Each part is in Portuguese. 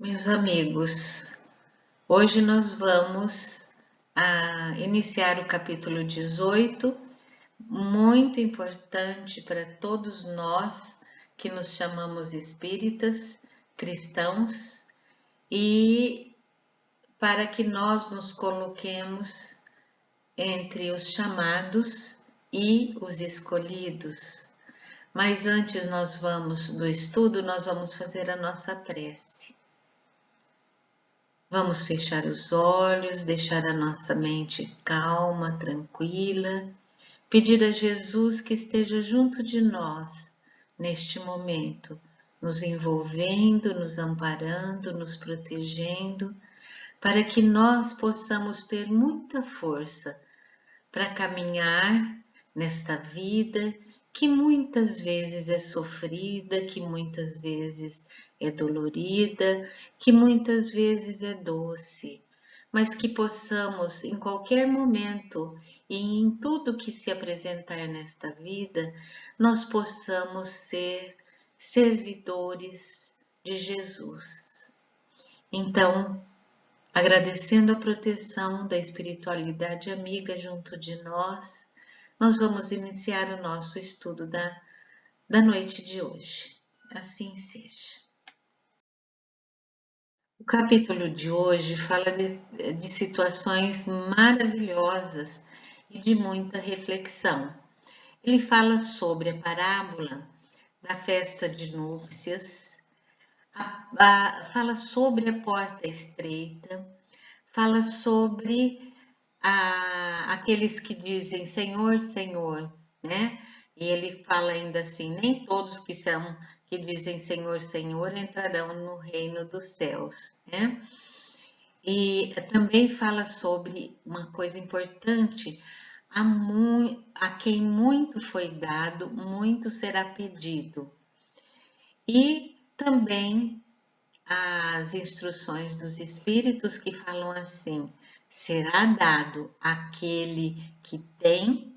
Meus amigos, hoje nós vamos iniciar o capítulo 18, muito importante para todos nós que nos chamamos espíritas, cristãos, e para que nós nos coloquemos entre os chamados e os escolhidos. Mas antes do estudo, nós vamos fazer a nossa prece. Vamos fechar os olhos, deixar a nossa mente calma, tranquila, pedir a Jesus que esteja junto de nós neste momento, nos envolvendo, nos amparando, nos protegendo, para que nós possamos ter muita força para caminhar nesta vida que muitas vezes é sofrida, que muitas vezes é dolorida, que muitas vezes é doce, mas que possamos em qualquer momento e em tudo que se apresentar nesta vida, nós possamos ser servidores de Jesus. Então, agradecendo a proteção da espiritualidade amiga junto de nós, nós vamos iniciar o nosso estudo da noite de hoje. Assim seja. O capítulo de hoje fala de situações maravilhosas e de muita reflexão. Ele fala sobre a parábola da festa de núpcias, fala sobre a porta estreita, fala sobre aqueles que dizem Senhor, Senhor, né? E ele fala ainda assim, nem todos que dizem Senhor, Senhor entrarão no reino dos céus, né? E também fala sobre uma coisa importante, a quem muito foi dado, muito será pedido. E também as instruções dos espíritos que falam assim: será dado àquele que tem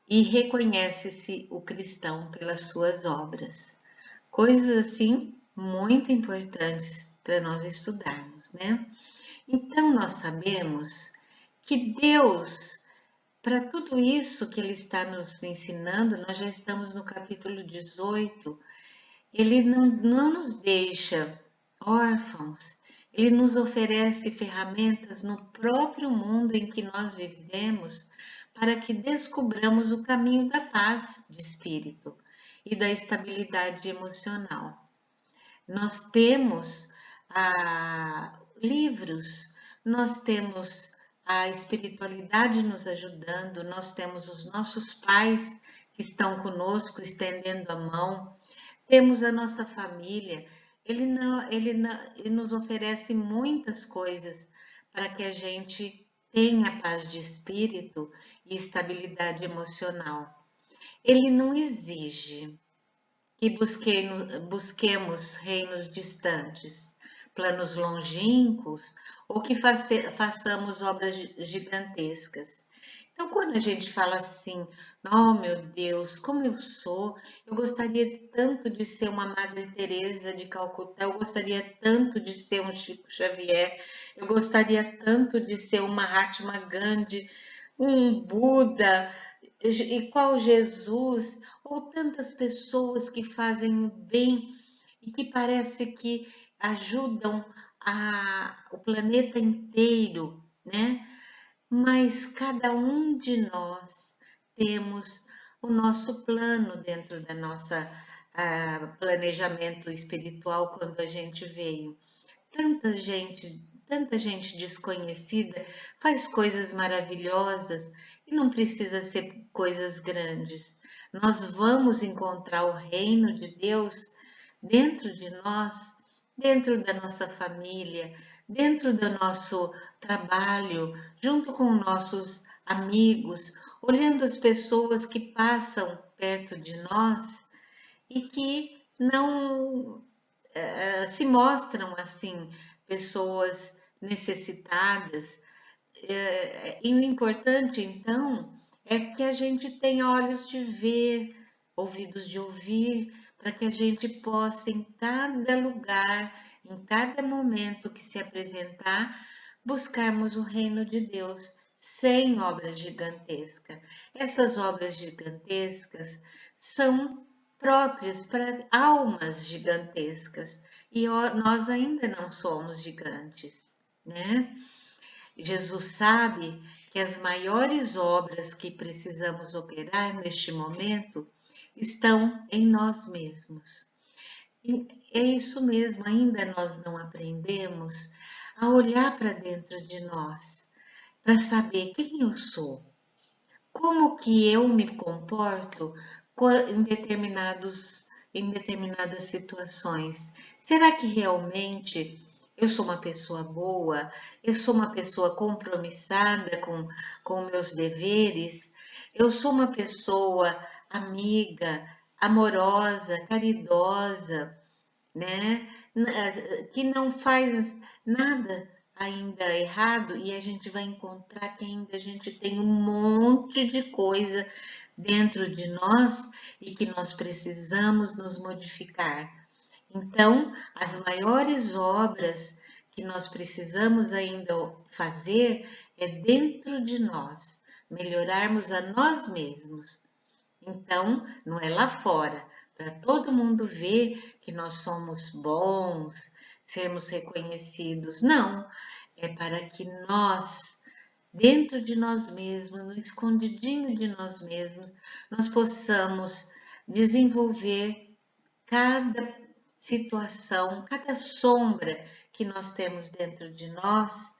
e reconhece-se o cristão pelas suas obras. Coisas assim muito importantes para nós estudarmos, né? Então nós sabemos que Deus, para tudo isso que Ele está nos ensinando, nós já estamos no capítulo 18, Ele não nos deixa órfãos, Ele nos oferece ferramentas no próprio mundo em que nós vivemos para que descubramos o caminho da paz de espírito e da estabilidade emocional. Nós temos livros, nós temos a espiritualidade nos ajudando, nós temos os nossos pais que estão conosco estendendo a mão, temos a nossa família. Ele nos oferece muitas coisas para que a gente tenha paz de espírito e estabilidade emocional. Ele não exige que busquemos reinos distantes, planos longínquos ou que façamos obras gigantescas. Então, quando a gente fala assim, oh meu Deus, como eu gostaria tanto de ser uma Madre Teresa de Calcutá, eu gostaria tanto de ser um Chico Xavier, eu gostaria tanto de ser uma Mahatma Gandhi, um Buda, e qual Jesus, ou tantas pessoas que fazem o bem e que parece que ajudam o planeta inteiro, né? Mas cada um de nós temos o nosso plano dentro da nossa planejamento espiritual quando a gente veio. Tanta gente desconhecida faz coisas maravilhosas e não precisa ser coisas grandes. Nós vamos encontrar o reino de Deus dentro de nós, dentro da nossa família, dentro do nosso trabalho, junto com nossos amigos, olhando as pessoas que passam perto de nós e que não se mostram assim, pessoas necessitadas. E o importante, então, é que a gente tenha olhos de ver, ouvidos de ouvir, para que a gente possa, em cada lugar, em cada momento que se apresentar, buscarmos o reino de Deus sem obra gigantesca. Essas obras gigantescas são próprias para almas gigantescas e nós ainda não somos gigantes, né? Jesus sabe que as maiores obras que precisamos operar neste momento estão em nós mesmos. E é isso mesmo, ainda nós não aprendemos a olhar para dentro de nós, para saber quem eu sou, como que eu me comporto em determinadas situações. Será que realmente eu sou uma pessoa boa? Eu sou uma pessoa compromissada com meus deveres? Eu sou uma pessoa amiga, amorosa, caridosa, né? Que não faz nada ainda errado e a gente vai encontrar que ainda a gente tem um monte de coisa dentro de nós e que nós precisamos nos modificar. Então, as maiores obras que nós precisamos ainda fazer é dentro de nós, melhorarmos a nós mesmos. Então, não é lá fora, para todo mundo ver que nós somos bons, sermos reconhecidos. Não, é para que nós, dentro de nós mesmos, no escondidinho de nós mesmos, nós possamos desenvolver cada situação, cada sombra que nós temos dentro de nós.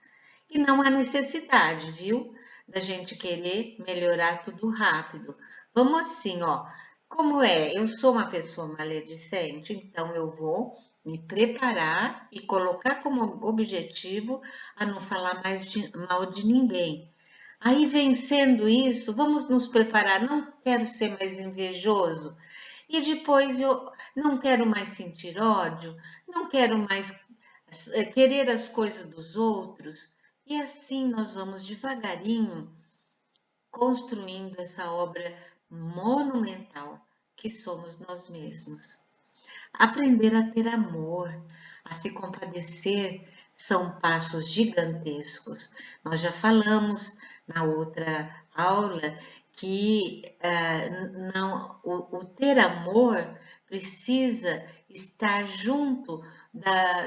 E não há necessidade, viu, da gente querer melhorar tudo rápido. Vamos assim, ó. Como é? Eu sou uma pessoa maledicente, então eu vou me preparar e colocar como objetivo a não falar mais mal de ninguém. Aí, vencendo isso, vamos nos preparar. Não quero ser mais invejoso. E depois eu não quero mais sentir ódio, não quero mais querer as coisas dos outros. E assim nós vamos devagarinho construindo essa obra monumental que somos nós mesmos. Aprender a ter amor, a se compadecer, são passos gigantescos. Nós já falamos na outra aula que não, o ter amor precisa estar junto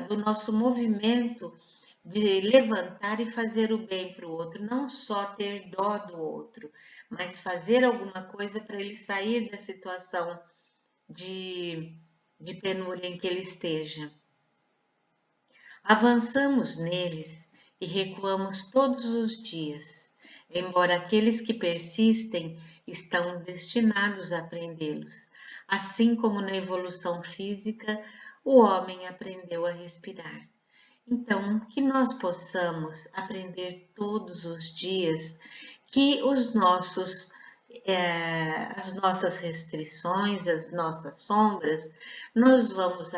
do nosso movimento de levantar e fazer o bem para o outro, não só ter dó do outro, mas fazer alguma coisa para ele sair da situação de penúria em que ele esteja. Avançamos neles e recuamos todos os dias, embora aqueles que persistem estão destinados a aprendê-los. Assim como na evolução física, o homem aprendeu a respirar. Então, que nós possamos aprender todos os dias que as nossas restrições, as nossas sombras, nós vamos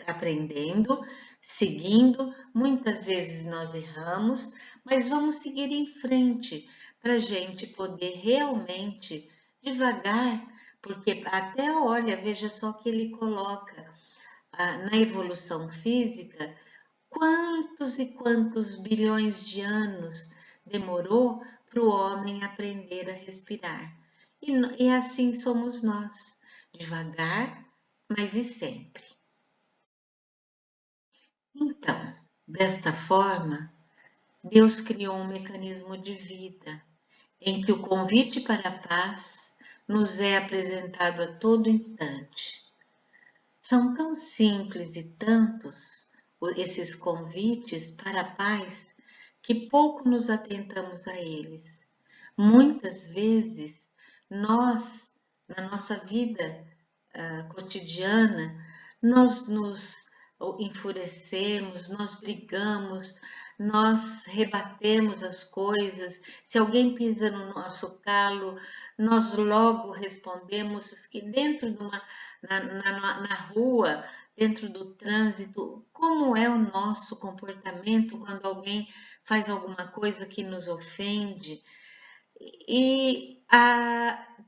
aprendendo, seguindo. Muitas vezes nós erramos, mas vamos seguir em frente para a gente poder realmente devagar, porque até olha, veja só que ele coloca na evolução física, quantos e quantos bilhões de anos demorou para o homem aprender a respirar. E assim somos nós, devagar, mas e sempre. Então, desta forma, Deus criou um mecanismo de vida em que o convite para a paz nos é apresentado a todo instante. São tão simples e tantos esses convites para a paz que pouco nos atentamos a eles. Muitas vezes, nós, na nossa vida cotidiana, nós nos enfurecemos, nós brigamos, nós rebatemos as coisas. Se alguém pisa no nosso calo, nós logo respondemos que dentro de na rua, dentro do trânsito, como é o nosso comportamento quando alguém faz alguma coisa que nos ofende. E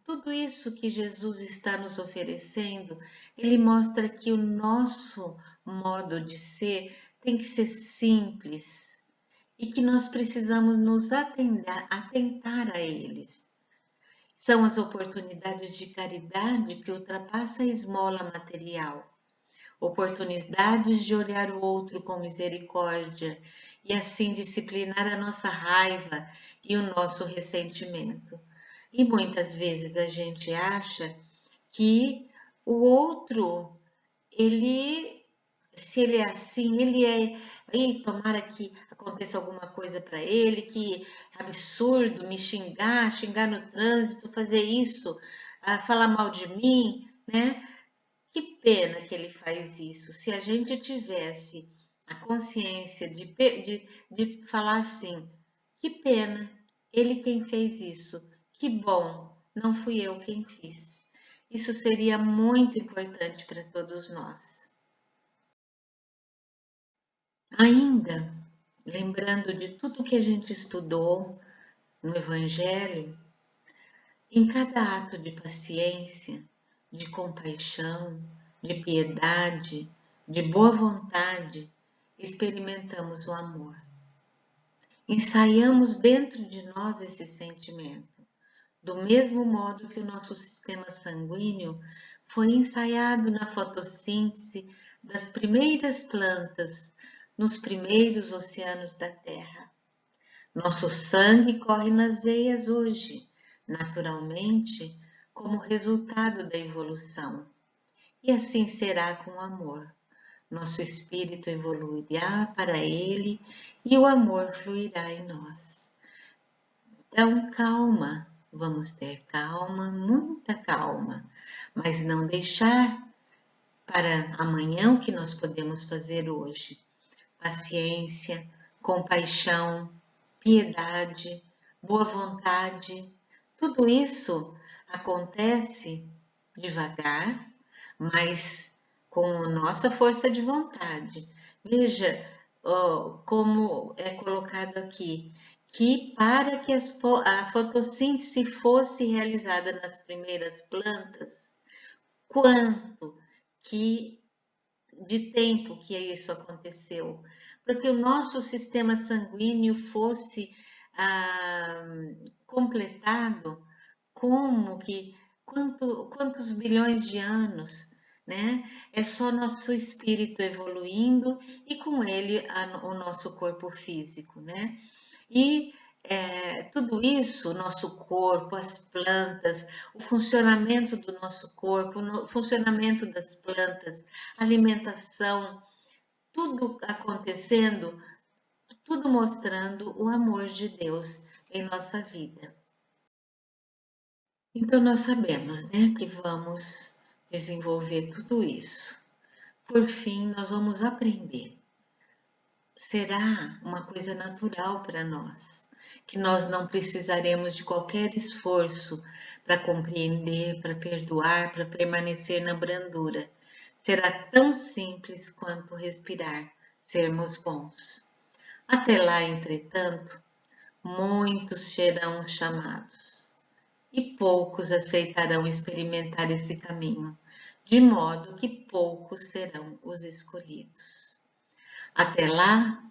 tudo isso que Jesus está nos oferecendo, ele mostra que o nosso modo de ser tem que ser simples e que nós precisamos nos atentar a eles. São as oportunidades de caridade que ultrapassam a esmola material, oportunidades de olhar o outro com misericórdia e assim disciplinar a nossa raiva e o nosso ressentimento. E muitas vezes a gente acha que o outro, se ele é assim, tomara que aconteça alguma coisa para ele, que absurdo me xingar no trânsito, fazer isso, falar mal de mim, né? Que pena que ele faz isso. Se a gente tivesse a consciência de falar assim, que pena, ele quem fez isso, que bom, não fui eu quem fiz. Isso seria muito importante para todos nós. Ainda, lembrando de tudo que a gente estudou no Evangelho, em cada ato de paciência, de compaixão, de piedade, de boa vontade, experimentamos o amor. Ensaiamos dentro de nós esse sentimento, do mesmo modo que o nosso sistema sanguíneo foi ensaiado na fotossíntese das primeiras plantas, nos primeiros oceanos da Terra. Nosso sangue corre nas veias hoje, naturalmente, como resultado da evolução. E assim será com o amor. Nosso espírito evoluirá para ele e o amor fluirá em nós. Então, calma, vamos ter calma, muita calma, mas não deixar para amanhã o que nós podemos fazer hoje. Paciência, compaixão, piedade, boa vontade, tudo isso acontece devagar, mas com a nossa força de vontade. Veja como é colocado aqui, que para que a fotossíntese fosse realizada nas primeiras plantas, quanto que de tempo que isso aconteceu, porque o nosso sistema sanguíneo fosse completado, quantos bilhões de anos, né? É só nosso espírito evoluindo e com ele o nosso corpo físico, né? E tudo isso, o nosso corpo, as plantas, o funcionamento do nosso corpo, o funcionamento das plantas, alimentação, tudo acontecendo, tudo mostrando o amor de Deus em nossa vida. Então, nós sabemos, né, que vamos desenvolver tudo isso. Por fim, nós vamos aprender. Será uma coisa natural para nós, que nós não precisaremos de qualquer esforço para compreender, para perdoar, para permanecer na brandura. Será tão simples quanto respirar, sermos bons. Até lá, entretanto, muitos serão chamados e poucos aceitarão experimentar esse caminho, de modo que poucos serão os escolhidos. Até lá,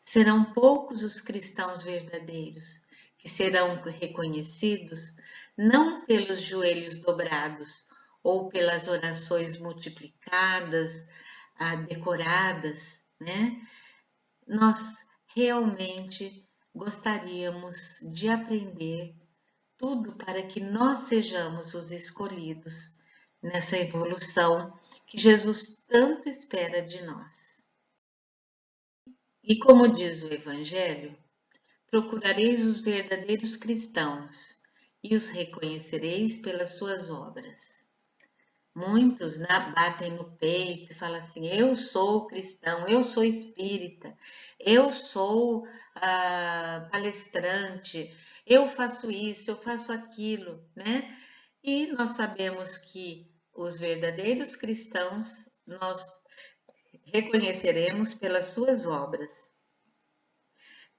serão poucos os cristãos verdadeiros, que serão reconhecidos não pelos joelhos dobrados ou pelas orações multiplicadas, decoradas, né? Nós realmente gostaríamos de aprender tudo para que nós sejamos os escolhidos nessa evolução que Jesus tanto espera de nós. E como diz o Evangelho, procurareis os verdadeiros cristãos e os reconhecereis pelas suas obras. Muitos batem no peito e falam assim, eu sou cristão, eu sou espírita, eu sou palestrante, eu faço isso, eu faço aquilo, né? E nós sabemos que os verdadeiros cristãos nós reconheceremos pelas suas obras.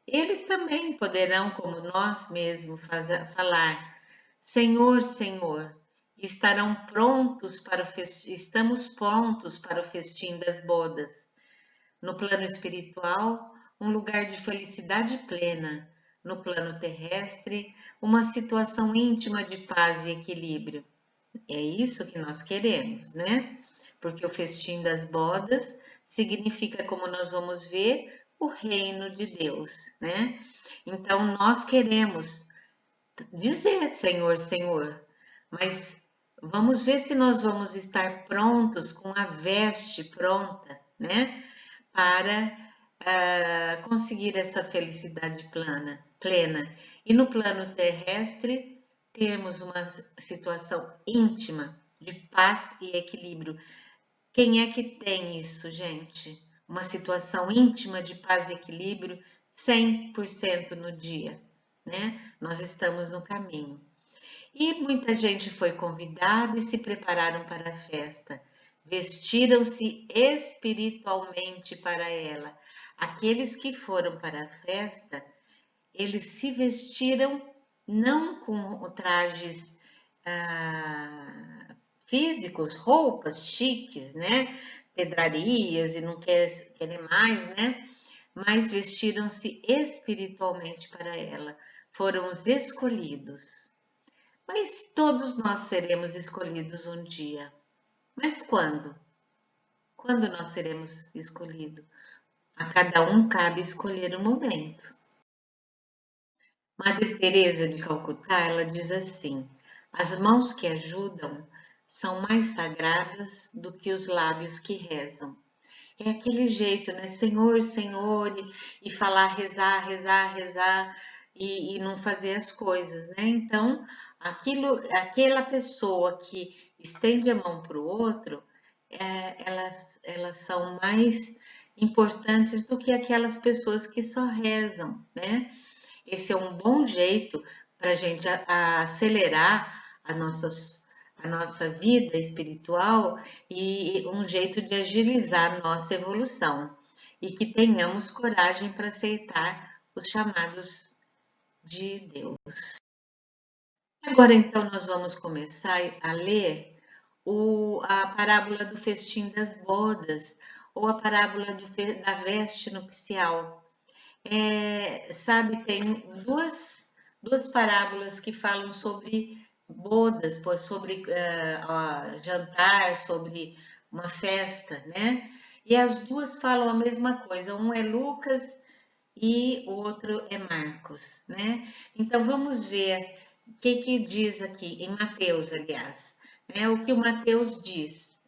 Eles também poderão, como nós mesmos, falar, Senhor, Senhor, estarão prontos para estamos prontos para o festim das bodas. No plano espiritual, um lugar de felicidade plena. No plano terrestre, uma situação íntima de paz e equilíbrio. É isso que nós queremos, né? Porque o festim das bodas significa, como nós vamos ver, o reino de Deus, né? Então nós queremos dizer Senhor, Senhor, mas vamos ver se nós vamos estar prontos, com a veste pronta, né? Para conseguir essa felicidade plena. E no plano terrestre, termos uma situação íntima de paz e equilíbrio. Quem é que tem isso, gente? Uma situação íntima de paz e equilíbrio 100% no dia, né? Nós estamos no caminho. E muita gente foi convidada e se prepararam para a festa. Vestiram-se espiritualmente para ela. Aqueles que foram para a festa, eles se vestiram não com trajes físicos, roupas chiques, né? Pedrarias e não querem mais, né? Mas vestiram-se espiritualmente para ela. Foram os escolhidos. Mas todos nós seremos escolhidos um dia. Mas quando? Quando nós seremos escolhidos? A cada um cabe escolher o momento. Madre Teresa de Calcutá, ela diz assim: as mãos que ajudam são mais sagradas do que os lábios que rezam. É aquele jeito, né? Senhor, Senhor, e falar, rezar, rezar, rezar e não fazer as coisas, né? Então, aquela pessoa que estende a mão para o outro, elas são mais importantes do que aquelas pessoas que só rezam, né? Esse é um bom jeito para a gente acelerar a nossa vida espiritual e um jeito de agilizar a nossa evolução. E que tenhamos coragem para aceitar os chamados de Deus. Agora, então, nós vamos começar a ler a parábola do festim das bodas, ou a parábola da veste nupcial. Sabe, tem duas parábolas que falam sobre bodas, sobre jantar, sobre uma festa, né? E as duas falam a mesma coisa. Um é Lucas e o outro é Marcos, né? Então vamos ver o que diz aqui em Mateus, aliás, né? O que o Mateus diz.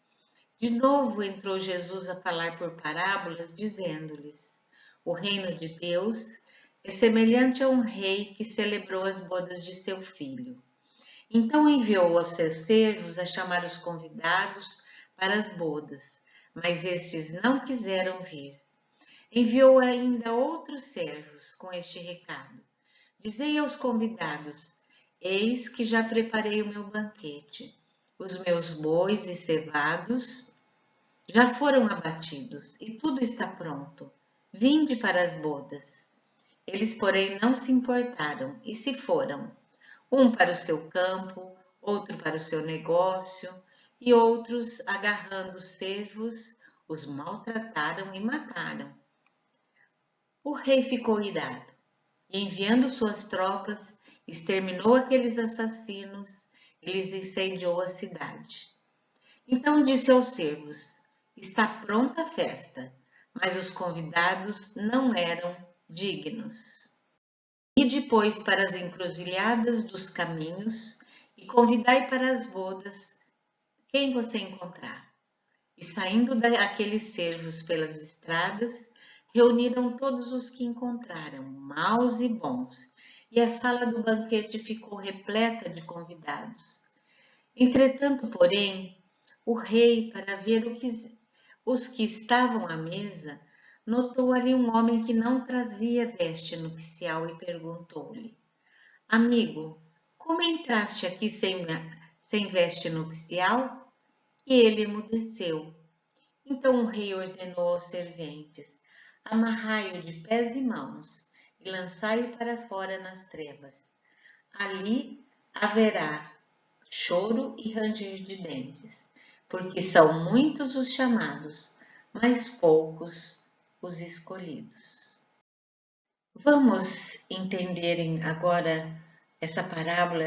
De novo entrou Jesus a falar por parábolas, dizendo-lhes: o reino de Deus é semelhante a um rei que celebrou as bodas de seu filho. Então enviou aos seus servos a chamar os convidados para as bodas, mas estes não quiseram vir. Enviou ainda outros servos com este recado: dizei aos convidados: eis que já preparei o meu banquete. Os meus bois e cevados já foram abatidos e tudo está pronto. Vinde para as bodas. Eles, porém, não se importaram e se foram, um para o seu campo, outro para o seu negócio, e outros, agarrando os servos, os maltrataram e mataram. O rei ficou irado e, enviando suas tropas, exterminou aqueles assassinos e lhes incendiou a cidade. Então disse aos servos: está pronta a festa, mas os convidados não eram dignos. E depois para as encruzilhadas dos caminhos e convidai para as bodas quem você encontrar. E saindo daqueles servos pelas estradas, reuniram todos os que encontraram, maus e bons, e a sala do banquete ficou repleta de convidados. Entretanto, porém, o rei, para ver os que estavam à mesa, notou ali um homem que não trazia veste nupcial e perguntou-lhe: amigo, como entraste aqui sem veste nupcial? E ele emudeceu. Então o rei ordenou aos serventes: amarrai-o de pés e mãos e lançai-o para fora nas trevas. Ali haverá choro e ranger de dentes, porque são muitos os chamados, mas poucos os escolhidos. Vamos entender agora essa parábola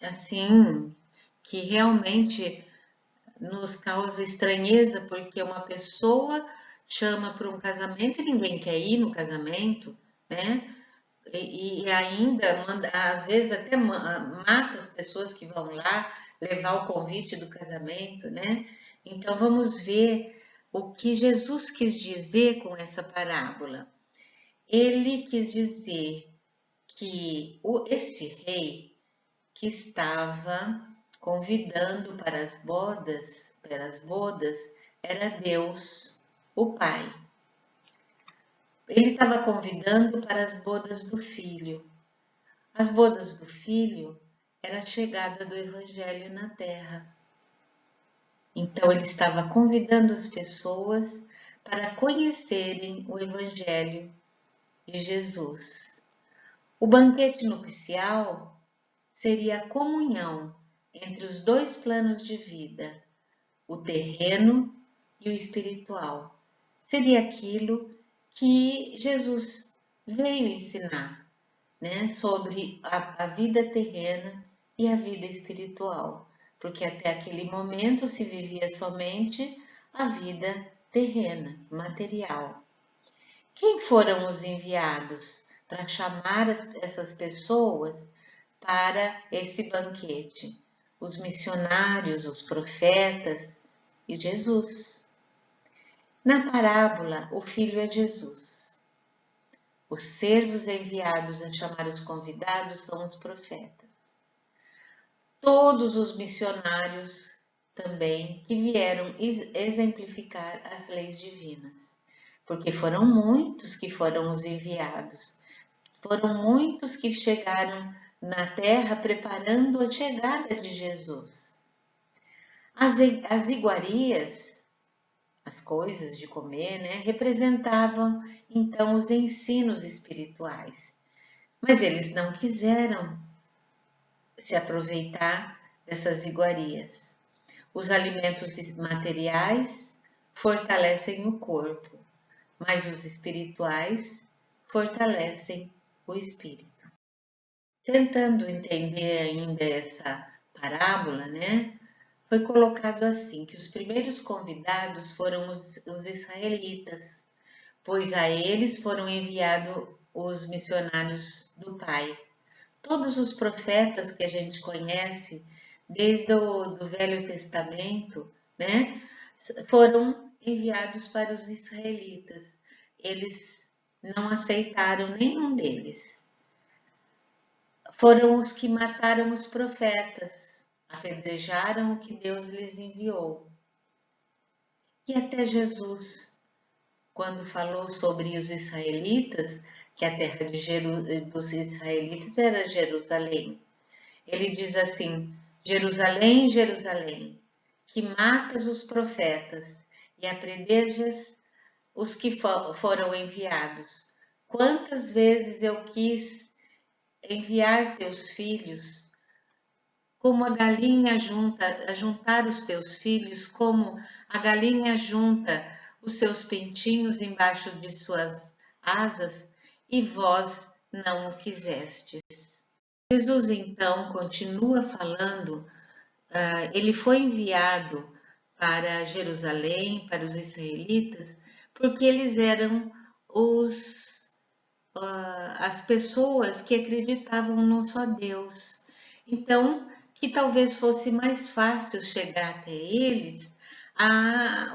assim, que realmente nos causa estranheza, porque uma pessoa chama para um casamento e ninguém quer ir no casamento, né? E ainda manda, às vezes até mata as pessoas que vão lá levar o convite do casamento, né? Então vamos ver o que Jesus quis dizer com essa parábola. Ele quis dizer que esse rei que estava convidando para as bodas, era Deus, o Pai. Ele estava convidando para as bodas do Filho. As bodas do Filho era a chegada do Evangelho na Terra. Então ele estava convidando as pessoas para conhecerem o Evangelho de Jesus. O banquete nupcial seria a comunhão entre os dois planos de vida, o terreno e o espiritual. Seria aquilo que Jesus veio ensinar, né, sobre a vida terrena e a vida espiritual, porque até aquele momento se vivia somente a vida terrena, material. Quem foram os enviados para chamar essas pessoas para esse banquete? Os missionários, os profetas e Jesus. Na parábola, o filho é Jesus. Os servos enviados a chamar os convidados são os profetas. Todos os missionários também que vieram exemplificar as leis divinas, porque foram muitos que foram os enviados, foram muitos que chegaram na terra preparando a chegada de Jesus. As iguarias, as coisas de comer, né, representavam então os ensinos espirituais, mas eles não quiseram se aproveitar dessas iguarias. Os alimentos materiais fortalecem o corpo, mas os espirituais fortalecem o espírito. Tentando entender ainda essa parábola, né, foi colocado assim, que os primeiros convidados foram os israelitas, pois a eles foram enviados os missionários do Pai. Todos os profetas que a gente conhece, desde o Velho Testamento, né, foram enviados para os israelitas. Eles não aceitaram nenhum deles. Foram os que mataram os profetas, apedrejaram o que Deus lhes enviou. E até Jesus, quando falou sobre os israelitas, que a terra dos israelitas era Jerusalém, ele diz assim: Jerusalém, Jerusalém, que matas os profetas e apredejas os que foram enviados. Quantas vezes eu quis enviar teus filhos, como a galinha juntar os teus filhos, como a galinha junta os seus pintinhos embaixo de suas asas, e vós não o quisestes. Jesus então continua falando, ele foi enviado para Jerusalém, para os israelitas, porque eles eram as pessoas que acreditavam num só Deus. Então, que talvez fosse mais fácil chegar até eles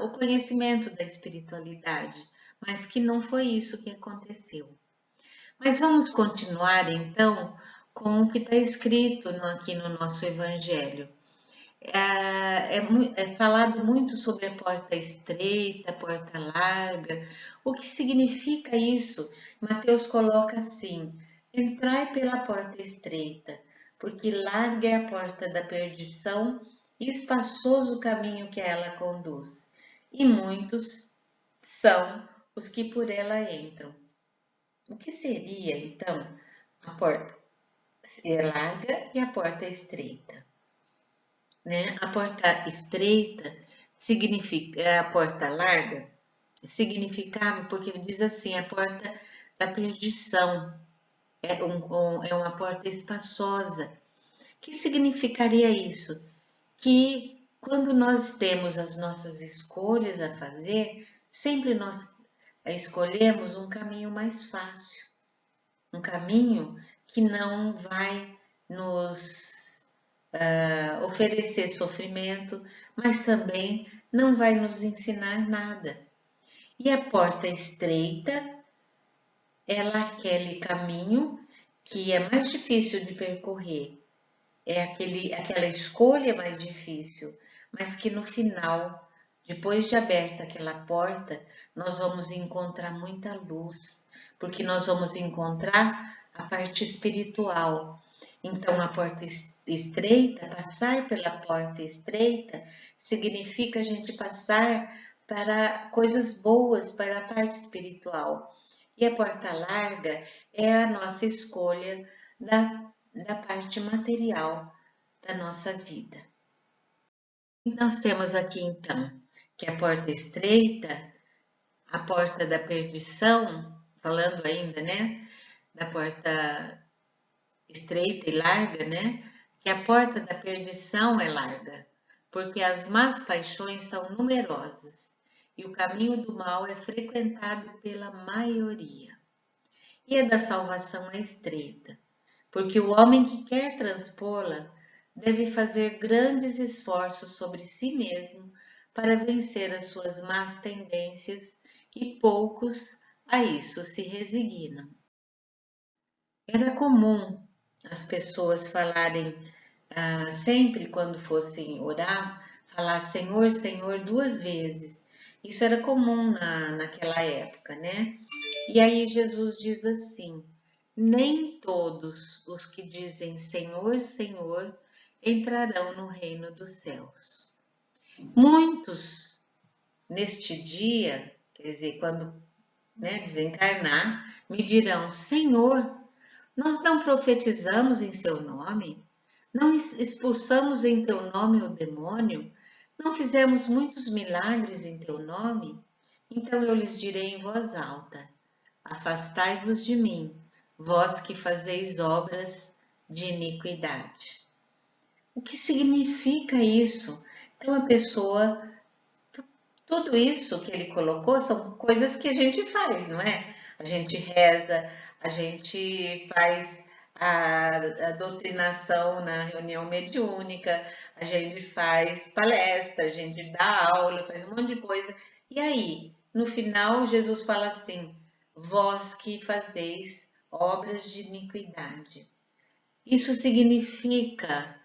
o conhecimento da espiritualidade, mas que não foi isso que aconteceu. Mas vamos continuar então com o que está escrito aqui no nosso Evangelho. É falado muito sobre a porta estreita, a porta larga. O que significa isso? Mateus coloca assim: entrai pela porta estreita, porque larga é a porta da perdição e espaçoso o caminho que a ela conduz, e muitos são os que por ela entram. O que seria então a porta é larga e a porta é estreita, né? A porta estreita significa, a porta larga significava porque diz assim, a porta da perdição, é uma porta espaçosa. O que significaria isso? Que quando nós temos as nossas escolhas a fazer, sempre nós escolhemos um caminho mais fácil, um caminho que não vai nos oferecer sofrimento, mas também não vai nos ensinar nada. E a porta estreita, ela é aquele caminho que é mais difícil de percorrer, é aquela escolha mais difícil, mas que no final, depois de aberta aquela porta, nós vamos encontrar muita luz, porque nós vamos encontrar a parte espiritual. Então, a porta estreita, passar pela porta estreita, significa a gente passar para coisas boas, para a parte espiritual. E a porta larga é a nossa escolha da parte material da nossa vida. E nós temos aqui então que a porta estreita, a porta da perdição, falando ainda, né, da porta estreita e larga, né, que a porta da perdição é larga, porque as más paixões são numerosas e o caminho do mal é frequentado pela maioria. E a da salvação é estreita, porque o homem que quer transpô-la deve fazer grandes esforços sobre si mesmo para vencer as suas más tendências e poucos a isso se resignam. Era comum as pessoas falarem, sempre quando fossem orar, falar Senhor, Senhor 2 vezes. Isso era comum naquela época, né? E aí Jesus diz assim, nem todos os que dizem Senhor, Senhor entrarão no reino dos céus. Muitos neste dia, quer dizer, quando desencarnar, me dirão, Senhor, nós não profetizamos em seu nome? Não expulsamos em teu nome o demônio? Não fizemos muitos milagres em teu nome? Então eu lhes direi em voz alta, afastai-vos de mim, vós que fazeis obras de iniquidade. O que significa isso? Então a pessoa, tudo isso que ele colocou são coisas que a gente faz, não é? A gente reza, a gente faz a doutrinação na reunião mediúnica, a gente faz palestra, a gente dá aula, faz um monte de coisa. E aí, no final, Jesus fala assim, vós que fazeis obras de iniquidade. Isso significa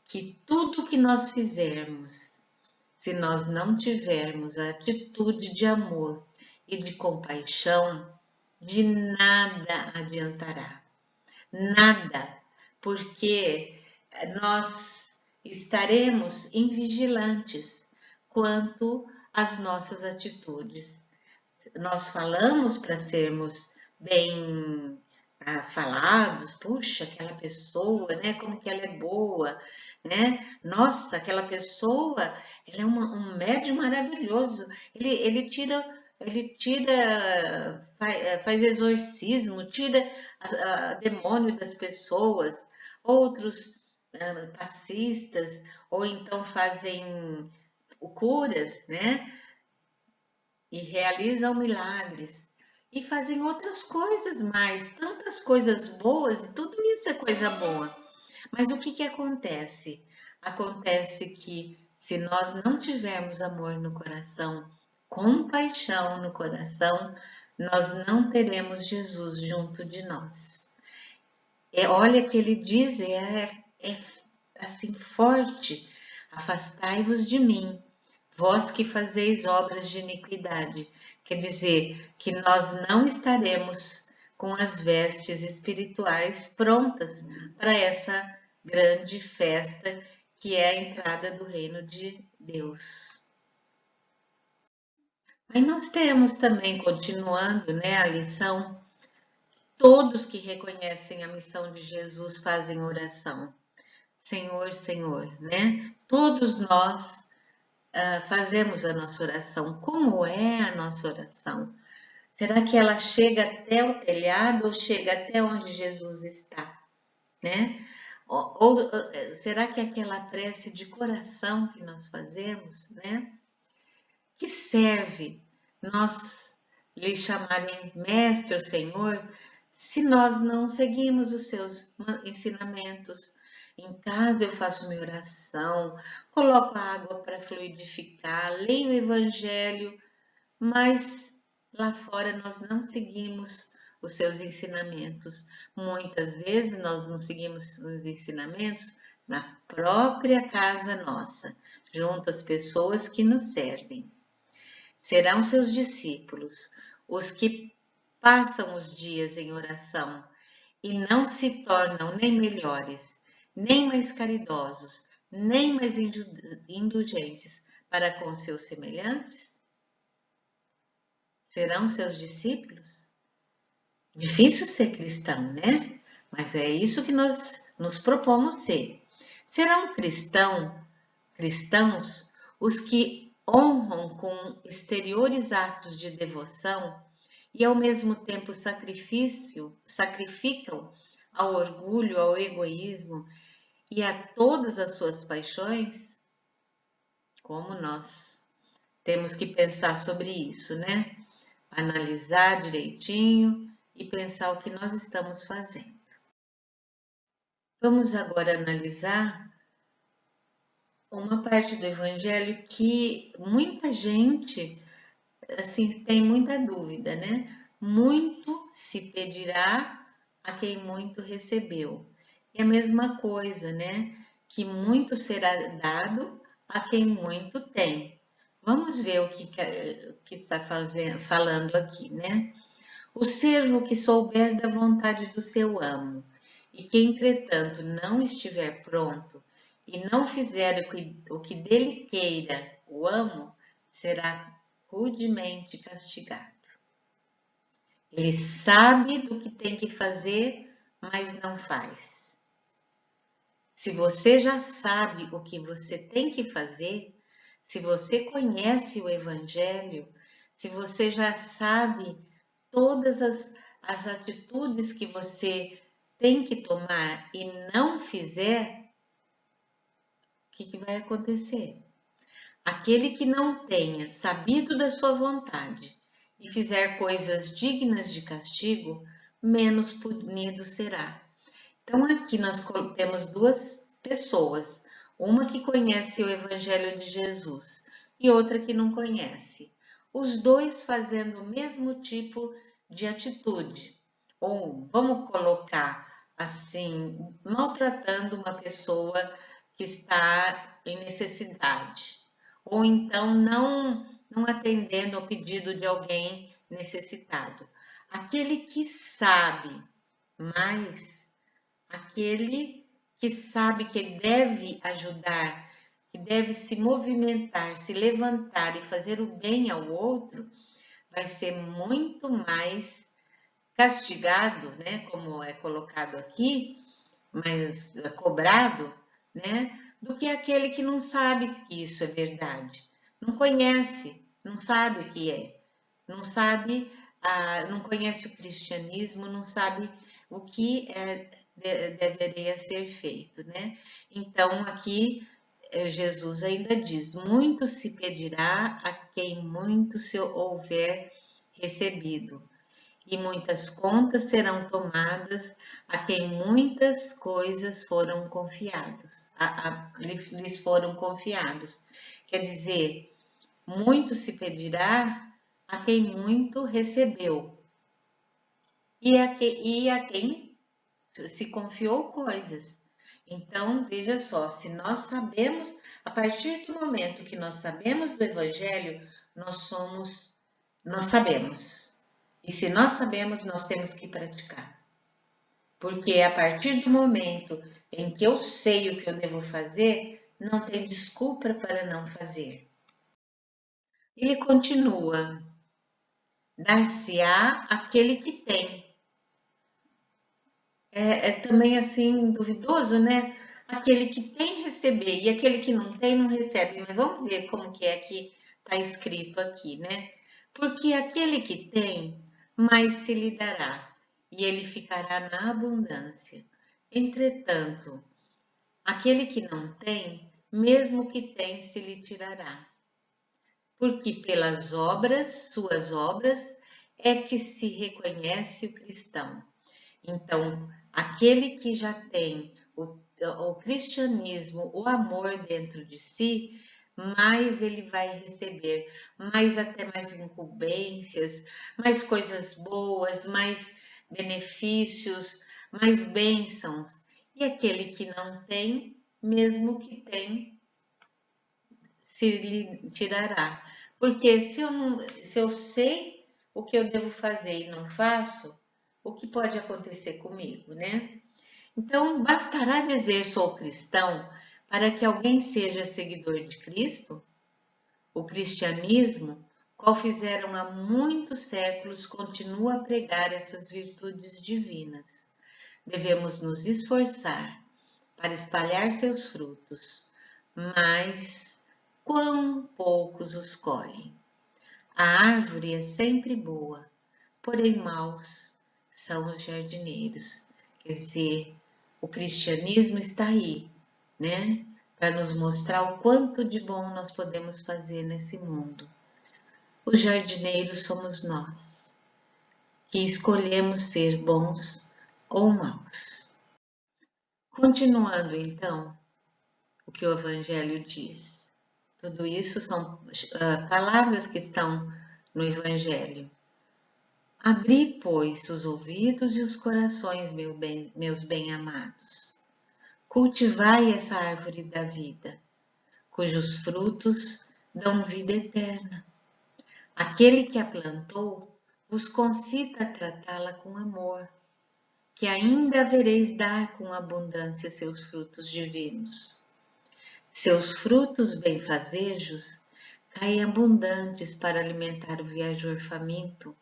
que tudo que nós fizermos, se nós não tivermos a atitude de amor e de compaixão, de nada adiantará. Nada, porque nós estaremos invigilantes quanto às nossas atitudes. Nós falamos para sermos bem falados, puxa, aquela pessoa, né? Como que ela é boa, né? Nossa, aquela pessoa, ela é um médium maravilhoso. Ele faz exorcismo, tira demônio das pessoas. Outros passistas, ou então fazem curas, né? E realizam milagres. E fazem outras coisas mais, tantas coisas boas, e tudo isso é coisa boa. Mas o que acontece? Acontece que se nós não tivermos amor no coração, compaixão no coração, nós não teremos Jesus junto de nós. Olha que ele diz, assim forte, afastai-vos de mim, vós que fazeis obras de iniquidade. Quer dizer que nós não estaremos com as vestes espirituais prontas para essa grande festa que é a entrada do reino de Deus. Aí nós temos também, continuando, né, a lição, Todos que reconhecem a missão de Jesus fazem oração. Senhor, Senhor, né? Todos nós fazemos a nossa oração. Como é a nossa oração? Será que ela chega até o telhado ou chega até onde Jesus está, né? Ou será que aquela prece de coração que nós fazemos, né? Que serve nós lhe chamarem mestre ou Senhor, se nós não seguimos os seus ensinamentos? Em casa eu faço minha oração, coloco a água para fluidificar, leio o Evangelho, mas lá fora nós não seguimos os seus ensinamentos. Muitas vezes nós não seguimos os ensinamentos na própria casa nossa, junto às pessoas que nos servem. Serão seus discípulos os que passam os dias em oração e não se tornam nem melhores, nem mais caridosos, nem mais indulgentes para com seus semelhantes? Serão seus discípulos? Difícil ser cristão, né? Mas é isso que nós nos propomos ser. Serão cristãos os que honram com exteriores atos de devoção e ao mesmo tempo sacrificam ao orgulho, ao egoísmo e a todas as suas paixões? Como nós temos que pensar sobre isso, né? Analisar direitinho e pensar o que nós estamos fazendo. Vamos agora analisar uma parte do Evangelho que muita gente assim tem muita dúvida, né? Muito se pedirá a quem muito recebeu. E a mesma coisa, né? Que muito será dado a quem muito tem. Vamos ver o que está falando aqui, né? O servo que souber da vontade do seu amo, e que, entretanto, não estiver pronto e não fizer o que dele queira o amo, será rudemente castigado. Ele sabe do que tem que fazer, mas não faz. Se você já sabe o que você tem que fazer, se você conhece o Evangelho, se você já sabe todas as atitudes que você tem que tomar e não fizer, o que vai acontecer? Aquele que não tenha sabido da sua vontade e fizer coisas dignas de castigo, menos punido será. Então aqui nós temos duas pessoas, uma que conhece o Evangelho de Jesus e outra que não conhece. Os dois fazendo o mesmo tipo de atitude, ou vamos colocar assim, maltratando uma pessoa que está em necessidade, ou então não atendendo ao pedido de alguém necessitado. Aquele que sabe mais, aquele que sabe que deve ajudar, que deve se movimentar, se levantar e fazer o bem ao outro, vai ser muito mais castigado, né, como é colocado aqui, mas cobrado, né, do que aquele que não sabe que isso é verdade, não conhece, não sabe o que é, não sabe, não conhece o cristianismo, não sabe o que deveria ser feito, né? Então aqui Jesus ainda diz: muito se pedirá a quem muito se houver recebido, e muitas contas serão tomadas a quem muitas coisas foram confiadas, lhes foram confiados. Quer dizer, muito se pedirá a quem muito recebeu e a quem se confiou coisas. Então, veja só, se nós sabemos, a partir do momento que nós sabemos do Evangelho, nós sabemos. E se nós sabemos, nós temos que praticar. Porque a partir do momento em que eu sei o que eu devo fazer, não tem desculpa para não fazer. Ele continua: dar-se-á aquele que tem. é também assim duvidoso, né? Aquele que tem receber e aquele que não tem não recebe. Mas vamos ver como que é que está escrito aqui, né? Porque aquele que tem, mais se lhe dará, e ele ficará na abundância. Entretanto, aquele que não tem, mesmo que tem, se lhe tirará. Porque pelas obras, suas obras, é que se reconhece o cristão. Então, aquele que já tem o cristianismo, o amor dentro de si, mais ele vai receber, mais até mais incumbências, mais coisas boas, mais benefícios, mais bênçãos. E aquele que não tem, mesmo que tem, se lhe tirará. Porque se eu sei o que eu devo fazer e não faço, o que pode acontecer comigo, né? Então, bastará dizer sou cristão para que alguém seja seguidor de Cristo? O cristianismo, qual fizeram há muitos séculos, continua a pregar essas virtudes divinas. Devemos nos esforçar para espalhar seus frutos, mas quão poucos os colhem. A árvore é sempre boa, porém maus são os jardineiros. Quer dizer, o cristianismo está aí, né? Para nos mostrar o quanto de bom nós podemos fazer nesse mundo. Os jardineiros somos nós, que escolhemos ser bons ou maus. Continuando então, o que o Evangelho diz. Tudo isso são palavras que estão no Evangelho. Abri, pois, os ouvidos e os corações, meus bem-amados. Cultivai essa árvore da vida, cujos frutos dão vida eterna. Aquele que a plantou vos concita a tratá-la com amor, que ainda havereis dar com abundância seus frutos divinos. Seus frutos benfazejos caem abundantes para alimentar o viajor faminto,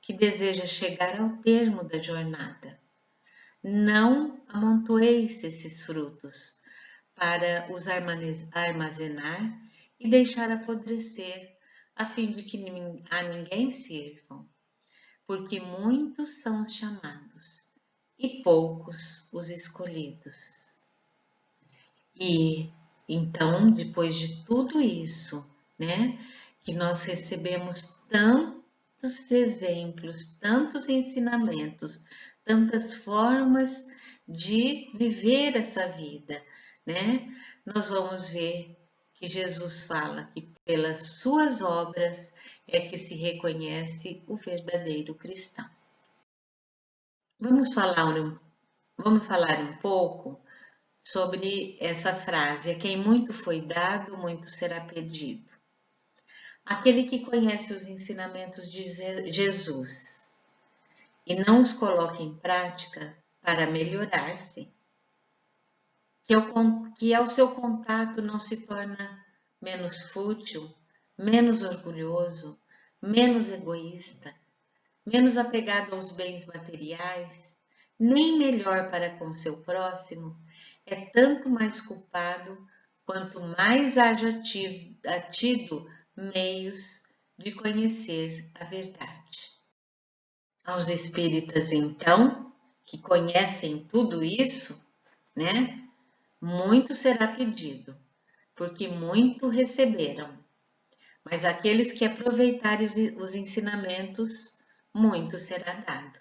que deseja chegar ao termo da jornada. Não amontoeis esses frutos para os armazenar e deixar apodrecer, a fim de que a ninguém sirvam, porque muitos são os chamados e poucos os escolhidos. E então, depois de tudo isso, né, que nós recebemos tantos exemplos, tantos ensinamentos, tantas formas de viver essa vida, né? Nós vamos ver que Jesus fala que pelas suas obras é que se reconhece o verdadeiro cristão. Vamos falar um pouco sobre essa frase: a quem muito foi dado, muito será pedido. Aquele que conhece os ensinamentos de Jesus e não os coloca em prática para melhorar-se, que ao seu contato não se torna menos fútil, menos orgulhoso, menos egoísta, menos apegado aos bens materiais, nem melhor para com seu próximo, é tanto mais culpado quanto mais haja tido meios de conhecer a verdade. Aos espíritas, então, que conhecem tudo isso, né? Muito será pedido, porque muito receberam. Mas aqueles que aproveitarem os ensinamentos, muito será dado.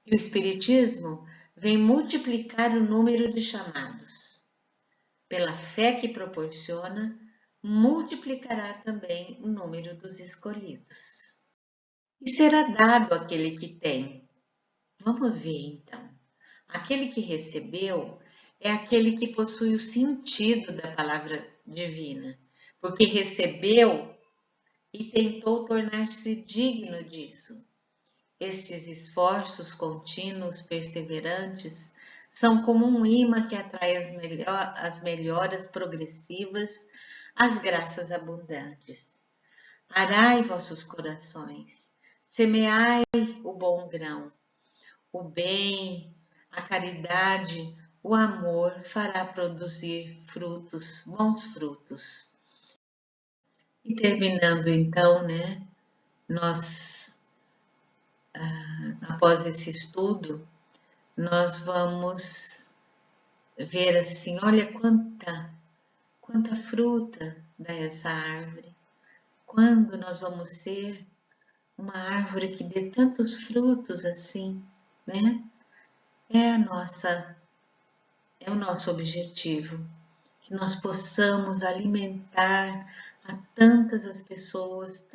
E o Espiritismo vem multiplicar o número de chamados. Pela fé que proporciona, multiplicará também o número dos escolhidos. E será dado àquele que tem. Vamos ver então. Aquele que recebeu é aquele que possui o sentido da palavra divina, porque recebeu e tentou tornar-se digno disso. Estes esforços contínuos, perseverantes, são como um imã que atrai as melhoras progressivas, as graças abundantes. Arai vossos corações, semeai o bom grão, o bem, a caridade, o amor fará produzir frutos, bons frutos. E terminando então, né, nós, após esse estudo, nós vamos ver assim, olha quanta fruta dá essa árvore. Quando nós vamos ser uma árvore que dê tantos frutos assim, né? É o nosso objetivo, que nós possamos alimentar a tantas pessoas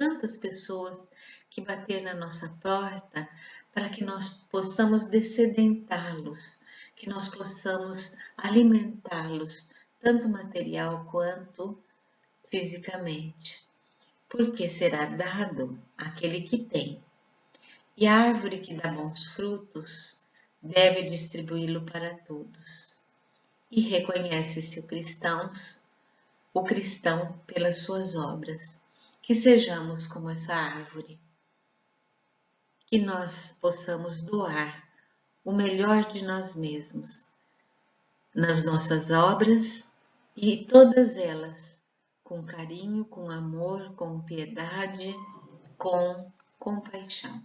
que bater na nossa porta, para que nós possamos descedentá-los, que nós possamos alimentá-los, tanto material quanto fisicamente. Porque será dado àquele que tem. E a árvore que dá bons frutos deve distribuí-lo para todos. E reconhece-se o cristão pelas suas obras. Que sejamos como essa árvore, que nós possamos doar o melhor de nós mesmos nas nossas obras e todas elas com carinho, com amor, com piedade, com compaixão.